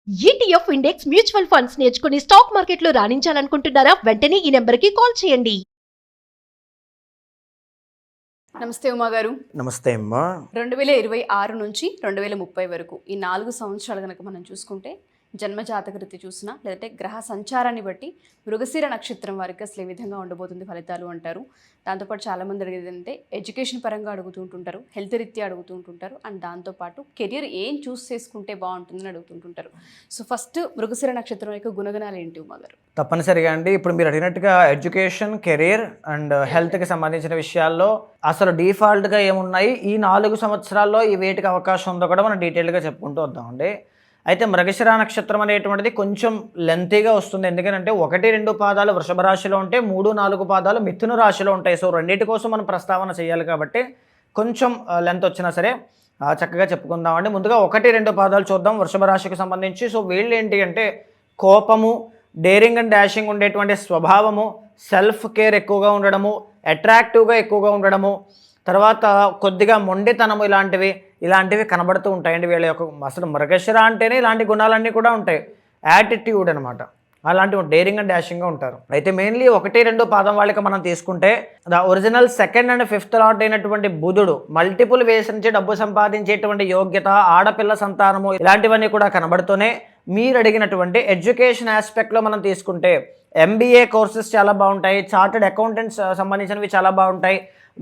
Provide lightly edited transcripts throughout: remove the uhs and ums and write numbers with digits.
ETF index mutual funds నేర్చుకుని stock మార్కెట్లో రాణించాలనుకుంటున్నారా? వెంటనే ఈ నెంబర్కి కాల్ చేయండి. నమస్తే ఉమా గారు. నమస్తే అమ్మా. 2026 నుంచి 2030 వరకు ఈ 4 సంవత్సరాలు కనుక మనం చూసుకుంటే జన్మజాతక రీతి చూసినా లేదంటే గ్రహ సంచారాన్ని బట్టి మృగశిర నక్షత్రం వారికి అసలు ఏ విధంగా ఉండబోతుంది ఫలితాలు అంటారు. దాంతోపాటు చాలామంది అడిగేది అంటే ఎడ్యుకేషన్ పరంగా అడుగుతుంటుంటారు, హెల్త్ రీత్యా అడుగుతుంటుంటారు, అండ్ దాంతోపాటు కెరియర్ ఏం చూస్ చేసుకుంటే బాగుంటుందని అడుగుతుంటుంటారు. సో ఫస్ట్ మృగశిర నక్షత్రం యొక్క గుణగణాలు ఏంటి ఉమా గారు? తప్పనిసరిగా అండి, ఇప్పుడు మీరు అడిగినట్టుగా ఎడ్యుకేషన్, కెరీర్ అండ్ హెల్త్కి సంబంధించిన విషయాల్లో అసలు డిఫాల్ట్గా ఏమున్నాయి, ఈ 4 సంవత్సరాల్లో ఈ వేటికి అవకాశం ఉందో కూడా మనం డీటెయిల్గా చెప్పుకుంటూ వద్దామండి. అయితే మృగశిర నక్షత్రం అనేటువంటిది కొంచెం లెంతీగా వస్తుంది. ఎందుకంటే 1-2 పాదాలు వృషభ రాశిలో ఉంటే 3-4 పాదాలు మిథున రాశిలో ఉంటాయి. సో రెండింటి కోసం మనం ప్రస్తావన చేయాలి కాబట్టి కొంచెం లెంత్ వచ్చినా సరే చక్కగా చెప్పుకుందామండి. ముందుగా 1-2 పాదాలు చూద్దాం వృషభ రాశికి సంబంధించి. సో వీళ్ళు ఏంటి అంటే కోపము, డేరింగ్ అండ్ డాషింగ్ ఉండేటువంటి స్వభావము, సెల్ఫ్ కేర్ ఎక్కువగా ఉండడము, అట్రాక్టివ్గా ఎక్కువగా ఉండడము, తర్వాత కొద్దిగా మొండితనము ఇలాంటివి కనబడుతూ ఉంటాయండి వీళ్ళ యొక్క. అసలు మృగశిర అంటేనే ఇలాంటి గుణాలన్నీ కూడా ఉంటాయి. యాటిట్యూడ్ అనమాట, అలాంటివి డేరింగ్ అండ్ డాషింగ్గా ఉంటారు. అయితే మెయిన్లీ 1-2 పాదం వాళ్ళకి మనం తీసుకుంటే original 2nd and 5th lord అయినటువంటి బుధుడు మల్టిపుల్ వేస్ నుంచి డబ్బు సంపాదించేటువంటి యోగ్యత, ఆడపిల్ల సంతానము ఇలాంటివన్నీ కూడా కనబడుతూనే మీరు అడిగినటువంటి ఎడ్యుకేషన్ ఆస్పెక్ట్లో మనం తీసుకుంటే MBA కోర్సెస్ చాలా బాగుంటాయి, చార్టెడ్ అకౌంటెంట్స్ సంబంధించినవి చాలా బాగుంటాయి,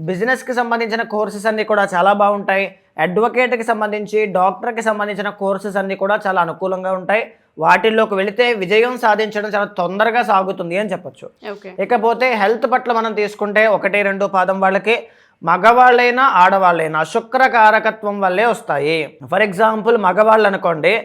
బిజినెస్కి సంబంధించిన కోర్సెస్ అన్నీ కూడా చాలా బాగుంటాయి, అడ్వకేట్కి సంబంధించి డాక్టర్కి సంబంధించిన కోర్సెస్ అన్నీ కూడా చాలా అనుకూలంగా ఉంటాయి. వాటిల్లోకి వెళితే విజయం సాధించడం చాలా తొందరగా సాగుతుంది అని చెప్పొచ్చు. ఇకపోతే హెల్త్ పట్ల మనం తీసుకుంటే 1-2 పాదం వాళ్ళకి మగవాళ్ళైనా ఆడవాళ్ళైనా శుక్రకారకత్వం వల్లే వస్తాయి. ఫర్ ఎగ్జాంపుల్ మగవాళ్ళు అనుకోండి,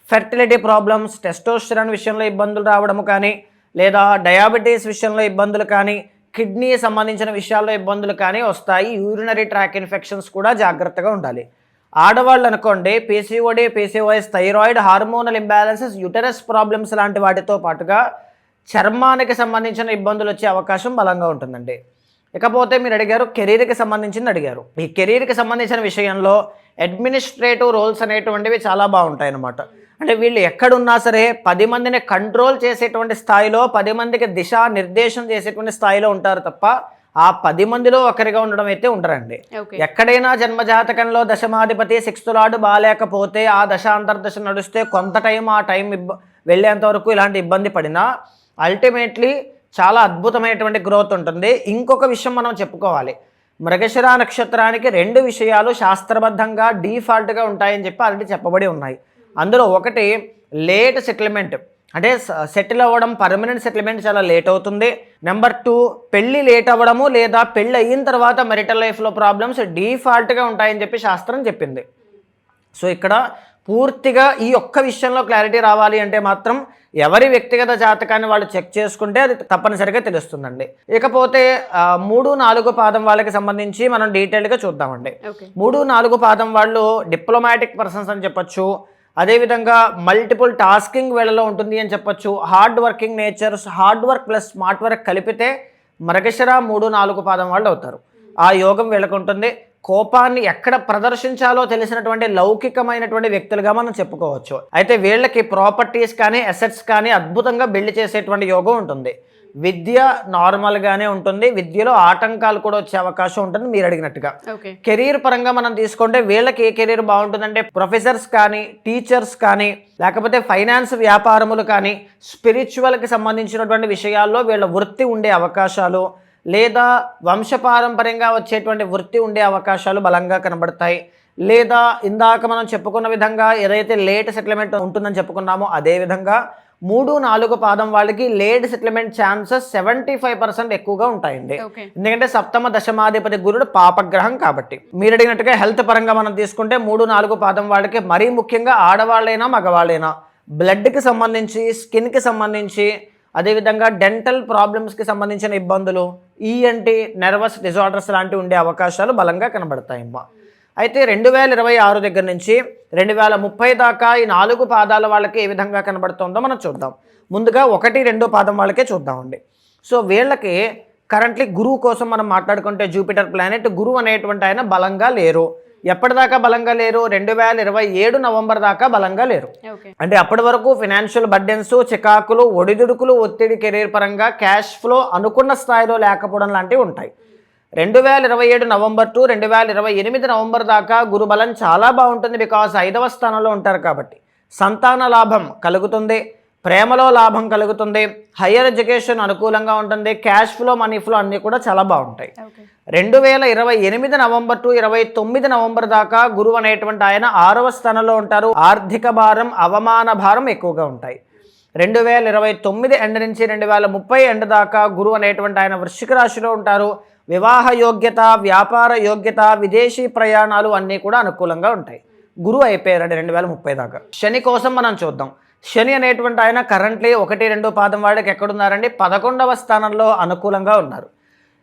ఫెర్టిలిటీ ప్రాబ్లమ్స్, టెస్టోస్టెరాన్ విషయంలో ఇబ్బందులు రావడము కానీ, లేదా డయాబెటీస్ విషయంలో ఇబ్బందులు కానీ, కిడ్నీ సంబంధించిన విషయాల్లో ఇబ్బందులు కానీ వస్తాయి. యూరినరీ ట్రాక్ ఇన్ఫెక్షన్స్ కూడా జాగ్రత్తగా ఉండాలి. ఆడవాళ్ళు అనుకోండి PCOD, PCOS, thyroid, hormonal imbalances, uterus problems లాంటి వాటితో పాటుగా చర్మానికి సంబంధించిన ఇబ్బందులు వచ్చే అవకాశం బలంగా ఉంటుందండి. ఇకపోతే మీరు అడిగారు కెరీర్కి సంబంధించింది అడిగారు. ఈ కెరీర్కి సంబంధించిన విషయంలో అడ్మినిస్ట్రేటివ్ రోల్స్ అనేటువంటివి చాలా బాగుంటాయి అన్నమాట. అంటే వీళ్ళు ఎక్కడున్నా సరే 10 మందిని కంట్రోల్ చేసేటువంటి స్థాయిలో, 10 మందికి దిశా నిర్దేశం చేసేటువంటి స్థాయిలో ఉంటారు తప్ప ఆ 10 మందిలో ఒకరిగా ఉండడం అయితే ఉండరండి. ఎక్కడైనా జన్మజాతకంలో దశమాధిపతి 6th లార్డ్ బాగాలేకపోతే ఆ దశ అంతర్దశ నడిస్తే కొంత ఆ టైం వెళ్ళేంత వరకు ఇలాంటి ఇబ్బంది పడినా అల్టిమేట్లీ చాలా అద్భుతమైనటువంటి గ్రోత్ ఉంటుంది. ఇంకొక విషయం మనం చెప్పుకోవాలి, మృగశిర నక్షత్రానికి 2 విషయాలు శాస్త్రబద్ధంగా డిఫాల్ట్గా ఉంటాయని చెప్పి ఆల్రెడీ చెప్పబడి ఉన్నాయి. అందులో ఒకటి లేట్ సెటిల్మెంట్, అంటే సెటిల్ అవ్వడం, పర్మనెంట్ సెటిల్మెంట్ చాలా లేట్ అవుతుంది. నెంబర్ 2 పెళ్ళి లేట్ అవ్వడము, లేదా పెళ్ళి అయిన తర్వాత మెరిటల్ లైఫ్లో ప్రాబ్లమ్స్ డిఫాల్ట్గా ఉంటాయని చెప్పి శాస్త్రం చెప్పింది. సో ఇక్కడ పూర్తిగా ఈ ఒక్క విషయంలో క్లారిటీ రావాలి అంటే మాత్రం ఎవరి వ్యక్తిగత జాతకాన్ని వాళ్ళు చెక్ చేసుకుంటే అది తప్పనిసరిగా తెలుస్తుందండి. ఇకపోతే 3-4 పాదం వాళ్ళకి సంబంధించి మనం డీటెయిల్గా చూద్దామండి. 3-4 పాదం వాళ్ళు డిప్లొమాటిక్ పర్సన్స్ అని చెప్పొచ్చు, అదేవిధంగా మల్టిపుల్ టాస్కింగ్ వేళలో ఉంటుంది అని చెప్పొచ్చు. Hard working natures, hard work plus smart work కలిపితే మృగశిర 3-4 పాదం వాళ్ళు అవుతారు. ఆ యోగం వీళ్ళకు ఉంటుంది. కోపాన్ని ఎక్కడ ప్రదర్శించాలో తెలిసినటువంటి లౌకికమైనటువంటి వ్యక్తులుగా మనం చెప్పుకోవచ్చు. అయితే వీళ్ళకి ప్రాపర్టీస్ కానీ అసెట్స్ కానీ అద్భుతంగా బిల్డ్ చేసేటువంటి యోగం ఉంటుంది. విద్య నార్మల్గానే ఉంటుంది, విద్యలో ఆటంకాలు కూడా వచ్చే అవకాశం ఉంటుంది మీరు అడిగినట్టుగా. కెరీర్ పరంగా మనం తీసుకుంటే వీళ్ళకి ఏ కెరీర్ బాగుంటుందంటే ప్రొఫెసర్స్ కానీ, టీచర్స్ కానీ, లేకపోతే ఫైనాన్స్ వ్యాపారములు కానీ, స్పిరిచువల్కి సంబంధించినటువంటి విషయాల్లో వీళ్ళ వృత్తి ఉండే అవకాశాలు, లేదా వంశపారంపర్యంగా వచ్చేటువంటి వృత్తి ఉండే అవకాశాలు బలంగా కనబడతాయి. లేదా ఇందాక మనం చెప్పుకున్న విధంగా ఏదైతే లేట్ సెటిల్మెంట్ ఉంటుందని చెప్పుకున్నామో అదేవిధంగా 3-4 పాదం వాళ్ళకి లేట్ సెటిల్మెంట్ ఛాన్సెస్ 75% ఎక్కువగా ఉంటాయండి. ఎందుకంటే 7వ దశమాధిపతి గురుడు పాపగ్రహం కాబట్టి. మీరు అడిగినట్టుగా హెల్త్ పరంగా మనం తీసుకుంటే 3-4 పాదం వాళ్ళకి మరీ ముఖ్యంగా ఆడవాళ్ళైనా మగవాళ్ళైనా బ్లడ్కి సంబంధించి, స్కిన్కి సంబంధించి, అదేవిధంగా డెంటల్ ప్రాబ్లమ్స్కి సంబంధించిన ఇబ్బందులు, ENT నర్వస్ డిజార్డర్స్ లాంటివి ఉండే అవకాశాలు బలంగా కనబడతాయమ్మా. అయితే 2026 దగ్గర నుంచి 2030 దాకా ఈ 4 పాదాల వాళ్ళకి ఏ విధంగా కనబడుతుందో మనం చూద్దాం. ముందుగా 1-2 పాదం వాళ్ళకే చూద్దామండి. సో వీళ్ళకి కరెంట్లీ గురువు కోసం మనం మాట్లాడుకుంటే జూపిటర్ ప్లానెట్, గురువు అనేటువంటి ఆయన బలంగా లేరు. ఎప్పటిదాకా బలంగా లేరు? 2027 నవంబర్ దాకా బలంగా లేరు. ఓకే. అంటే అప్పటి వరకు ఫినాన్షియల్ బర్డెన్స్, చికాకులు, ఒడిదుడుకులు, ఒత్తిడి, కెరీర్ పరంగా క్యాష్ ఫ్లో అనుకున్న స్థాయిలో లేకపోవడం లాంటివి ఉంటాయి. 2027 నవంబర్ టు 2028 నవంబర్ దాకా గురుబలం చాలా బాగుంటుంది. బికాస్ 5వ స్థానంలో ఉంటారు కాబట్టి సంతాన లాభం కలుగుతుంది, ప్రేమలో లాభం కలుగుతుంది, హయ్యర్ ఎడ్యుకేషన్ అనుకూలంగా ఉంటుంది, క్యాష్ ఫ్లో, మనీ ఫ్లో అన్నీ కూడా చాలా బాగుంటాయి. 2028 నవంబర్ టు 29 నవంబర్ దాకా గురువు అనేటువంటి ఆయన 6వ స్థానంలో ఉంటారు. ఆర్థిక భారం, అవమాన భారం ఎక్కువగా ఉంటాయి. 2029 ఎండ్ నుంచి 2030 ఎండ్ దాకా గురువు అనేటువంటి ఆయన వృశ్చిక రాశిలో ఉంటారు. వివాహ యోగ్యత, వ్యాపార యోగ్యత, విదేశీ ప్రయాణాలు అన్నీ కూడా అనుకూలంగా ఉంటాయి. గురువు అయిపోయారండి 2030 దాకా. శని కోసం మనం చూద్దాం. శని అనేటువంటి ఆయన కరెంట్లీ 1-2 పాదం వాడికి ఎక్కడున్నారండి? 11వ స్థానంలో అనుకూలంగా ఉన్నారు.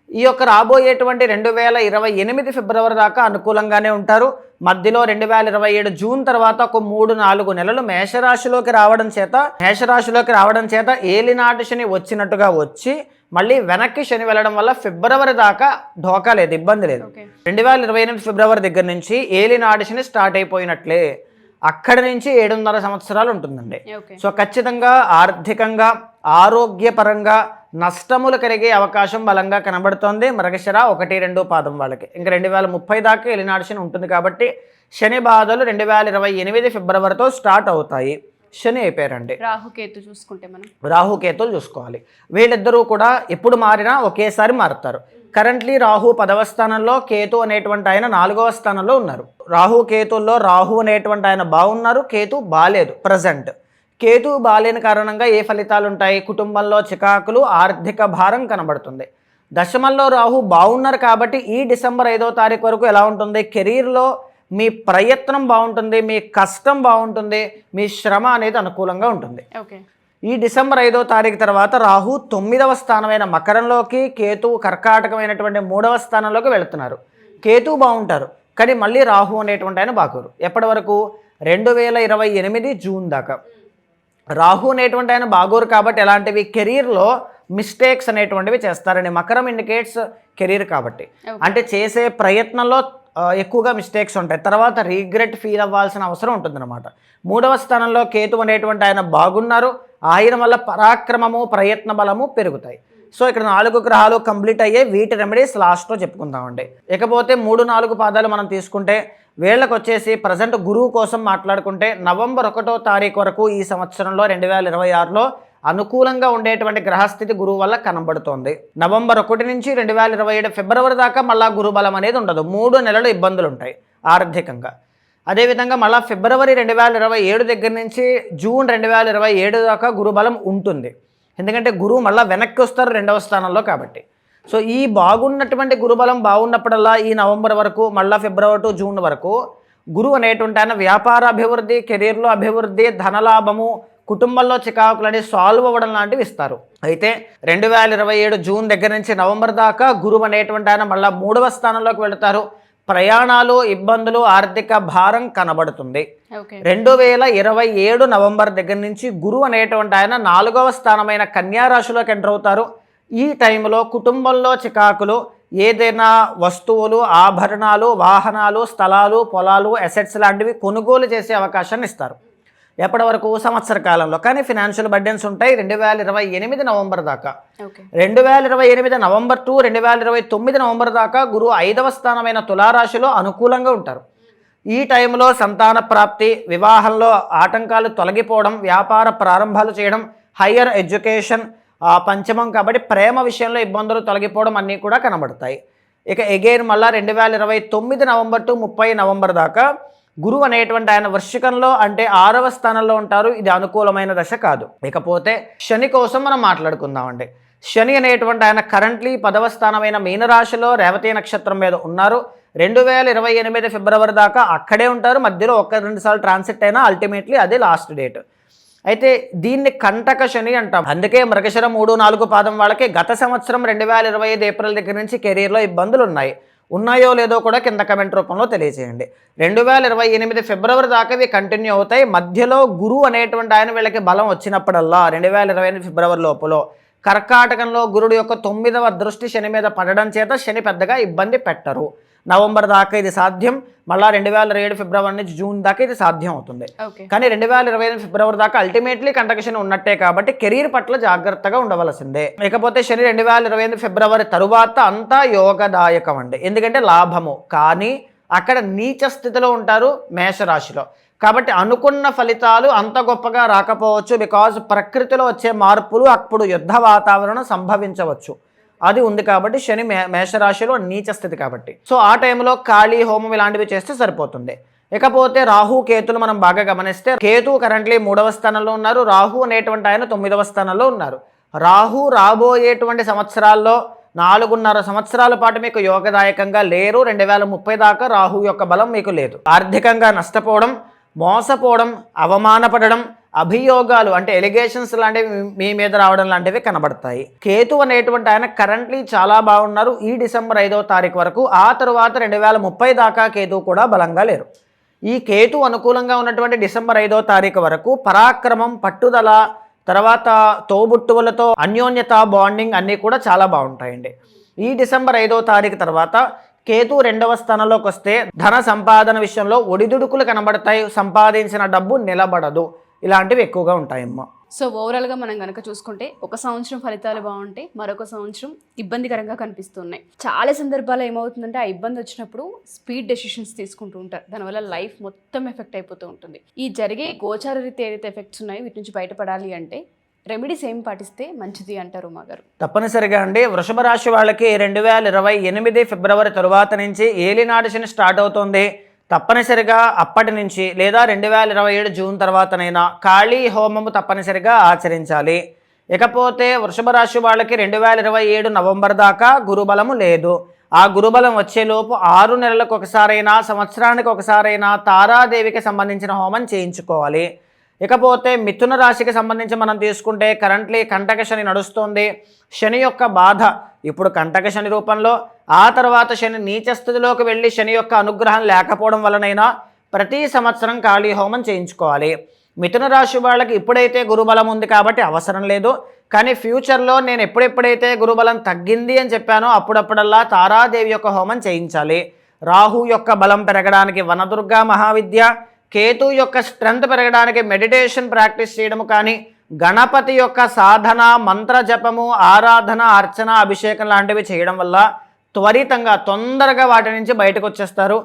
ఈ యొక్క రాబోయేటువంటి 2028 ఫిబ్రవరి దాకా అనుకూలంగానే ఉంటారు. మధ్యలో 2027 జూన్ తర్వాత ఒక 3-4 నెలలు మేషరాశిలోకి రావడం చేత ఏలినాటి శని వచ్చినట్టుగా వచ్చి మళ్ళీ వెనక్కి శని వెళ్ళడం వల్ల ఫిబ్రవరి దాకా ఢోకా లేదు, ఇబ్బంది లేదు. 2028 ఫిబ్రవరి దగ్గర నుంచి ఏలినాటి శని స్టార్ట్ అయిపోయినట్లే. అక్కడి నుంచి 7.5 సంవత్సరాలు ఉంటుందండి. సో ఖచ్చితంగా ఆర్థికంగా, ఆరోగ్యపరంగా నష్టములు కలిగే అవకాశం బలంగా కనబడుతోంది మృగశిర 1-2 పాదం వాళ్ళకి. ఇంకా 2030 దాకా ఏలినాటి శని ఉంటుంది కాబట్టి శని బాధలు 2028 ఫిబ్రవరితో స్టార్ట్ అవుతాయి. శని అయిపోయారండి. రాహుకేతులు చూసుకోవాలి. వీళ్ళిద్దరూ కూడా ఎప్పుడు మారినా ఒకేసారి మారుతారు. కరెంట్లీ రాహు 10వ స్థానంలో, కేతు అనేటువంటి ఆయన 4వ స్థానంలో ఉన్నారు. రాహు కేతుల్లో రాహు అనేటువంటి ఆయన బాగున్నారు, కేతు బాలేదు ప్రజెంట్. కేతు బాలేని కారణంగా ఏ ఫలితాలు ఉంటాయి? కుటుంబంలో చికాకులు, ఆర్థిక భారం కనబడుతుంది. దశమంలో రాహు బాగున్నారు కాబట్టి ఈ డిసెంబర్ 5వ తారీఖు వరకు ఎలా ఉంటుంది? కెరీర్లో మీ ప్రయత్నం బాగుంటుంది, మీ కష్టం బాగుంటుంది, మీ శ్రమ అనేది అనుకూలంగా ఉంటుంది. ఈ డిసెంబర్ 5వ తారీఖు తర్వాత రాహు 9వ స్థానమైన మకరంలోకి, కేతు కర్కాటకమైనటువంటి 3వ స్థానంలోకి వెళుతున్నారు. కేతు బాగుంటారు కానీ మళ్ళీ రాహు అనేటువంటి ఆయన బాగోరు. ఎప్పటి వరకు? 2028 జూన్ దాకా. రాహు అనేటువంటి ఆయన బాగోరు కాబట్టి ఎలాంటివి? కెరీర్లో మిస్టేక్స్ అనేటువంటివి చేస్తారని. మకరం ఇండికేట్స్ కెరీర్ కాబట్టి, అంటే చేసే ప్రయత్నంలో ఎక్కువగా మిస్టేక్స్ ఉంటాయి. తర్వాత రీగ్రెట్ ఫీల్ అవ్వాల్సిన అవసరం ఉంటుందన్నమాట. 3వ స్థానంలో కేతు అనేటువంటి ఆయన బాగున్నారు. ఆయన వల్ల పరాక్రమము, ప్రయత్న బలము పెరుగుతాయి. సో ఇక్కడ 4 గ్రహాలు కంప్లీట్ అయ్యాయి. వీటి రెమెడీస్ లాస్ట్లో చెప్పుకుందామండి. ఇకపోతే 3-4 పాదాలు మనం తీసుకుంటే వీళ్ళకి వచ్చేసి ప్రజెంట్ గురువు కోసం మాట్లాడుకుంటే నవంబర్ 1వ తారీఖు వరకు ఈ సంవత్సరంలో 2026లో అనుకూలంగా ఉండేటువంటి గ్రహస్థితి గురువు వల్ల కనబడుతోంది. నవంబర్ 1 నుంచి 2027 ఫిబ్రవరి దాకా మళ్ళా గురుబలం అనేది ఉండదు. 3 నెలలు ఇబ్బందులు ఉంటాయి ఆర్థికంగా. అదేవిధంగా మళ్ళీ ఫిబ్రవరి 2027 దగ్గర నుంచి జూన్ 2027 దాకా గురుబలం ఉంటుంది. ఎందుకంటే గురువు మళ్ళీ వెనక్కి వస్తారు 2వ స్థానంలో కాబట్టి. సో ఈ బాగున్నటువంటి గురుబలం బాగున్నప్పుడల్లా ఈ నవంబర్ వరకు, మళ్ళీ ఫిబ్రవరి టు జూన్ వరకు గురువు అనేటువంటి ఆయన వ్యాపార అభివృద్ధి, కెరీర్లో అభివృద్ధి, ధనలాభము, కుటుంబంలో చికాకులని సాల్వ్ అవ్వడం లాంటివి ఇస్తారు. అయితే 2027 జూన్ దగ్గర నుంచి నవంబర్ దాకా గురువు అనేటువంటి ఆయన మళ్ళీ 3వ స్థానంలోకి వెళుతారు. ప్రయాణాలు, ఇబ్బందులు, ఆర్థిక భారం కనబడుతుంది. 2027 నవంబర్ దగ్గర నుంచి గురువు అనేటువంటి ఆయన 4వ స్థానమైన కన్యా రాశిలోకి ఎంటర్ అవుతారు. ఈ టైంలో కుటుంబంలో చికాకులు, ఏదైనా వస్తువులు, ఆభరణాలు, వాహనాలు, స్థలాలు, పొలాలు, అసెట్స్ లాంటివి కొనుగోలు చేసే అవకాశాన్ని ఇస్తారు. ఎప్పటి వరకు? సంవత్సర కాలంలో. కానీ ఫినాన్షియల్ బర్డెన్స్ ఉంటాయి 2028 నవంబర్ దాకా. 2028 నవంబర్ టు 2029 నవంబర్ దాకా గురువు 5వ స్థానమైన తులారాశిలో అనుకూలంగా ఉంటారు. ఈ టైంలో సంతాన ప్రాప్తి, వివాహంలో ఆటంకాలు తొలగిపోవడం, వ్యాపార ప్రారంభాలు చేయడం, హయ్యర్ ఎడ్యుకేషన్, పంచమం కాబట్టి ప్రేమ విషయంలో ఇబ్బందులు తొలగిపోవడం అన్నీ కూడా కనబడతాయి. ఇక ఎగైన్ మళ్ళీ 2029 నవంబర్ టు 30 నవంబర్ దాకా గురువు అనేటువంటి ఆయన వృశ్చికంలో, అంటే 6వ స్థానంలో ఉంటారు. ఇది అనుకూలమైన దశ కాదు. ఇకపోతే శని కోసం మనం మాట్లాడుకుందామండి. శని అనేటువంటి ఆయన కరెంట్లీ 10వ స్థానమైన మీనరాశిలో రేవతి నక్షత్రం మీద ఉన్నారు. 2028 ఫిబ్రవరి దాకా అక్కడే ఉంటారు. మధ్యలో 1-2 సార్లు ట్రాన్సిట్ అయినా అల్టిమేట్లీ అదే లాస్ట్ డేట్. అయితే దీన్ని కంటక శని అంటాం. అందుకే మృగశిర 3-4 పాదం వాళ్ళకి గత సంవత్సరం 2025 ఏప్రిల్ దగ్గర నుంచి కెరీర్లో ఇబ్బందులు ఉన్నాయో లేదో కూడా కింద కమెంట్ రూపంలో తెలియజేయండి. 2028 ఫిబ్రవరి దాకా ఇవి కంటిన్యూ అవుతాయి. మధ్యలో గురువు అనేటువంటి ఆయన వీళ్ళకి బలం వచ్చినప్పుడల్లా 2028 ఫిబ్రవరి లోపల కర్కాటకంలో గురుడు యొక్క 9వ దృష్టి శని మీద పడడం చేత శని పెద్దగా ఇబ్బంది పెట్టరు. నవంబర్ దాకా ఇది సాధ్యం, మళ్ళీ 2027 ఫిబ్రవరి నుంచి జూన్ దాకా ఇది సాధ్యం అవుతుంది. ఓకే. కానీ 2025 ఫిబ్రవరి దాకా అల్టిమేట్లీ కంటకశని ఉన్నట్టే కాబట్టి కెరీర్ పట్ల జాగ్రత్తగా ఉండవలసిందే. ఇకపోతే శని 2025 ఫిబ్రవరి తరువాత అంతా యోగదాయకం అండి, ఎందుకంటే లాభము. కానీ అక్కడ నీచ స్థితిలో ఉంటారు మేషరాశిలో, కాబట్టి అనుకున్న ఫలితాలు అంత గొప్పగా రాకపోవచ్చు. బికాజ్ ప్రకృతిలో వచ్చే మార్పులు అప్పుడు యుద్ధ వాతావరణం సంభవించవచ్చు, అది ఉంది కాబట్టి శని మేషరాశిలో నీచ స్థితి కాబట్టి. సో ఆ టైంలో కాళీ హోమం ఇలాంటివి చేస్తే సరిపోతుంది. ఇకపోతే రాహు కేతులు మనం బాగా గమనిస్తే, కేతు కరెంట్లీ 3వ స్థానంలో ఉన్నారు, రాహు అనేటువంటి ఆయన 9వ స్థానంలో ఉన్నారు. రాహు రాబోయేటువంటి సంవత్సరాల్లో 4.5 సంవత్సరాల పాటు మీకు యోగదాయకంగా లేరు. 2030 దాకా రాహు యొక్క బలం మీకు లేదు. ఆర్థికంగా నష్టపోవడం, మోసపోవడం, అవమానపడడం, అభియోగాలు అంటే ఎలిగేషన్స్ లాంటివి మీ మీద రావడం లాంటివి కనబడతాయి. కేతు అనేటువంటి ఆయన కరెంట్లీ చాలా బాగున్నారు ఈ డిసెంబర్ 5వ తారీఖు వరకు. ఆ తరువాత 2030 దాకా కేతు కూడా బలంగా లేరు. ఈ కేతు అనుకూలంగా ఉన్నటువంటి డిసెంబర్ 5వ తారీఖు వరకు పరాక్రమం, పట్టుదల, తర్వాత తోబుట్టువులతో అన్యోన్యత, బాండింగ్ అన్నీ కూడా చాలా బాగుంటాయండి. ఈ డిసెంబర్ 5వ తారీఖు తర్వాత కేతు 2వ స్థానంలోకి వస్తే ధన సంపాదన విషయంలో ఒడిదుడుకులు కనబడతాయి, సంపాదించిన డబ్బు నిలబడదు, ఇలాంటివి ఎక్కువగా ఉంటాయమ్మా. సో ఓవరాల్గా మనం కనుక చూసుకుంటే ఒక సంవత్సరం ఫలితాలు బాగుంటాయి, మరొక సంవత్సరం ఇబ్బందికరంగా కనిపిస్తున్నాయి. చాలా సందర్భాల్లో ఏమవుతుందంటే ఆ ఇబ్బంది వచ్చినప్పుడు స్పీడ్ డెసిషన్స్ తీసుకుంటూ ఉంటారు, దానివల్ల లైఫ్ మొత్తం ఎఫెక్ట్ అయిపోతూ ఉంటుంది. ఈ జరిగే గోచార రీతి ఏదైతే ఎఫెక్ట్స్ ఉన్నాయో వీటి నుంచి బయటపడాలి అంటే రెమెడీస్ ఏం పాటిస్తే మంచిది అంటారు ఉమాగారు? తప్పనిసరిగా అండి, వృషభ రాశి వాళ్ళకి 2028 ఫిబ్రవరి తరువాత నుంచి ఏలినాడు శని స్టార్ట్ అవుతుంది. తప్పనిసరిగా అప్పటి నుంచి లేదా 2027 జూన్ తర్వాతనైనా కాళీ హోమము తప్పనిసరిగా ఆచరించాలి. ఇకపోతే వృషభ రాశి వాళ్ళకి 2027 నవంబర్ దాకా గురుబలము లేదు. ఆ గురుబలం వచ్చేలోపు 6 నెలలకు ఒకసారైనా, సంవత్సరానికి ఒకసారైనా తారాదేవికి సంబంధించిన హోమం చేయించుకోవాలి. ఇకపోతే మిథున రాశికి సంబంధించి మనం తీసుకుంటే కరెంట్లీ కంటక శని నడుస్తుంది. శని యొక్క బాధ ఇప్పుడు కంటక శని రూపంలో, ఆ తర్వాత శని నీచ స్థితిలోకి వెళ్ళి శని యొక్క అనుగ్రహం లేకపోవడం వలనైనా ప్రతి సంవత్సరం కాళీ హోమం చేయించుకోవాలి. మిథున రాశి వాళ్ళకి ఇప్పుడైతే గురుబలం ఉంది కాబట్టి అవసరం లేదు, కానీ ఫ్యూచర్లో నేను ఎప్పుడెప్పుడైతే గురుబలం తగ్గింది అని చెప్పానో అప్పుడప్పుడల్లా తారాదేవి యొక్క హోమం చేయించాలి. రాహు యొక్క బలం పెరగడానికి వనదుర్గా మహావిద్య, కేతు యొక్క స్ట్రెంగ్త్ పెరగడానికి మెడిటేషన్ ప్రాక్టీస్ చేయడము కానీ, గణపతి యొక్క సాధన, మంత్ర జపము, ఆరాధన, అర్చన, అభిషేకం లాంటివి చేయడం వల్ల త్వరితంగా తొందరగా వాటి నుంచి బయటకు వచ్చేస్తారు,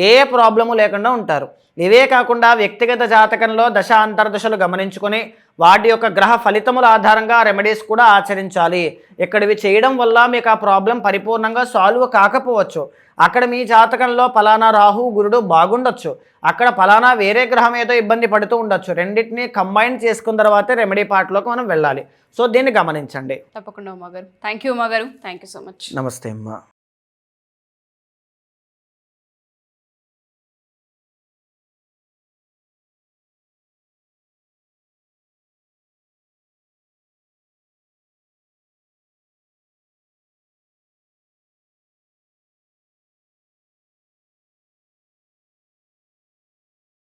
ఏ ప్రాబ్లము లేకుండా ఉంటారు. ఇవే కాకుండా వ్యక్తిగత జాతకంలో దశ అంతర్దశలు గమనించుకొని వాటి యొక్క గ్రహ ఫలితముల ఆధారంగా రెమెడీస్ కూడా ఆచరించాలి. ఇక్కడివి చేయడం వల్ల మీకు ఆ ప్రాబ్లం పరిపూర్ణంగా సాల్వ్ కాకపోవచ్చు. అక్కడ మీ జాతకంలో ఫలానా రాహు గురుడు బాగుండొచ్చు, అక్కడ ఫలానా వేరే గ్రహం ఏదో ఇబ్బంది పడుతూ ఉండొచ్చు. రెండింటినీ కంబైన్ చేసుకున్న తర్వాతే రెమెడీ పార్ట్లోకి మనం వెళ్ళాలి. సో దీన్ని గమనించండి. తప్పకుండా ఉమాగారు. థ్యాంక్ యూ ఉమాగారు, థ్యాంక్ యూ సో మచ్. నమస్తే అమ్మా.